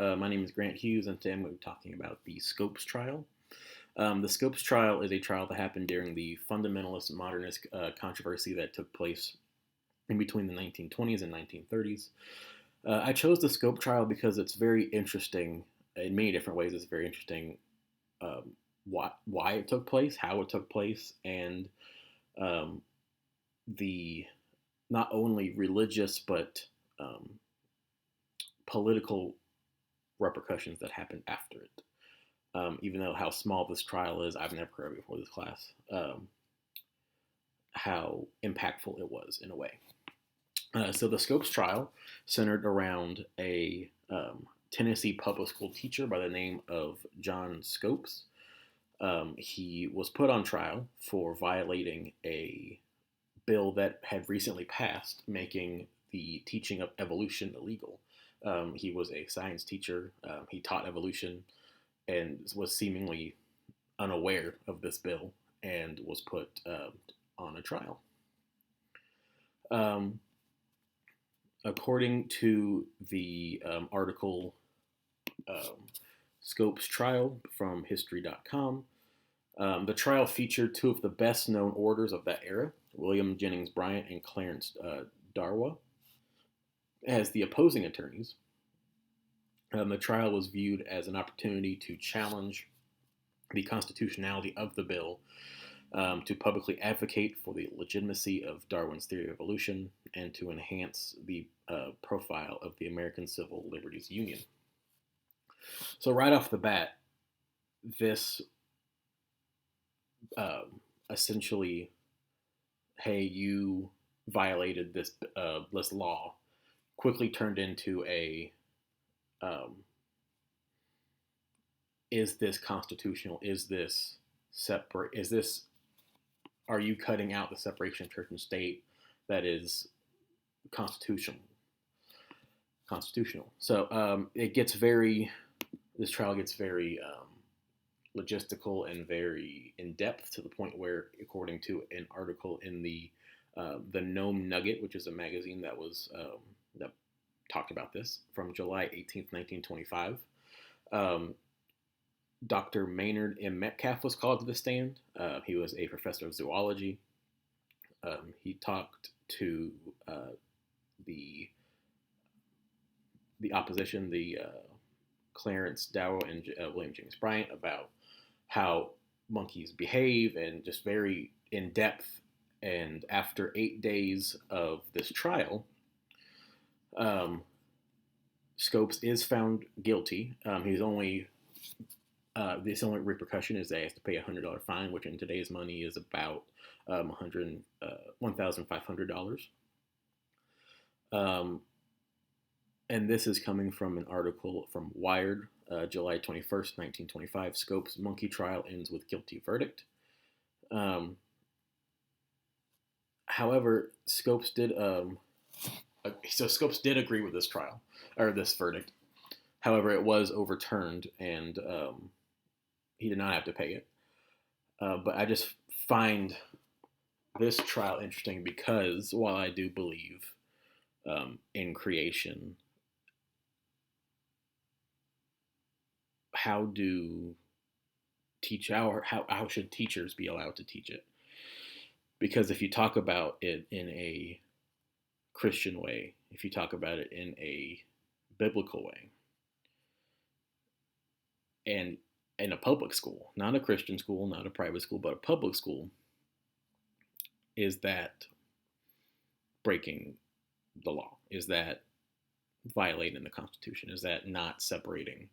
My name is Grant Hughes, and today I'm going to be talking about the Scopes trial. The Scopes trial is a trial that happened during the fundamentalist modernist controversy that took place in between the 1920s and 1930s. I chose the Scope trial because it's very interesting in many different ways. It's very interesting um, why it took place, how it took place, and um, the not only religious but um, political repercussions that happened after it. Even though how small this trial is, I've never heard before this class how impactful it was in a way. So the Scopes trial centered around a Tennessee public school teacher by the name of John Scopes. He was put on trial for violating a bill that had recently passed, making the teaching of evolution illegal. He was a science teacher. He taught evolution and was seemingly unaware of this bill and was put on a trial. Um, According to the article Scopes Trial from History.com, the trial featured two of the best known orators of that era, William Jennings Bryan and Clarence Darrow, as the opposing attorneys. The trial was viewed as an opportunity to challenge the constitutionality of the bill, to publicly advocate for the legitimacy of Darwin's theory of evolution, and to enhance the profile of the American Civil Liberties Union. So, right off the bat, this essentially, hey, you violated this law, quickly turned into a is this constitutional? Is this separate? Is this are you cutting out the separation of church and state that is constitutional? Constitutional. So it gets very. This trial gets very logistical and very in depth to the point where, according to an article in the Nome Nugget, which is a magazine that talked about this from July 18th, 1925. Dr. Maynard M. Metcalf was called to the stand. He was a professor of zoology. He talked to the opposition, the Clarence Darrow and William James Bryant, about how monkeys behave, and just very in depth. And after 8 days of this trial, Scopes is found guilty. He's only this only repercussion is that he has to pay a $100 fine, which in today's money is about $1,500. And this is coming from an article from Wired, July 21st, 1925. Scopes' monkey trial ends with guilty verdict. However, Scopes did Scopes did agree with this trial or this verdict. However, it was overturned, and he did not have to pay it. But I just find this trial interesting because while I do believe in creation, how should teachers be allowed to teach it? Because if you talk about it in a Christian way, if you talk about it in a biblical way, and in a public school, not a Christian school, not a private school, but a public school, is that breaking the law? Is that violating the Constitution? Is that not separating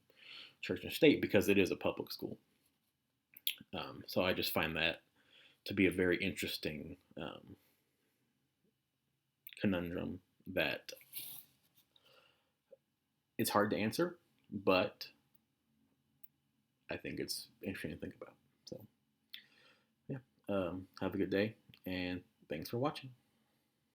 church and state? Because it is a public school. So I just find that to be a very interesting conundrum that it's hard to answer, but I think it's interesting to think about. So, yeah, have a good day, and thanks for watching.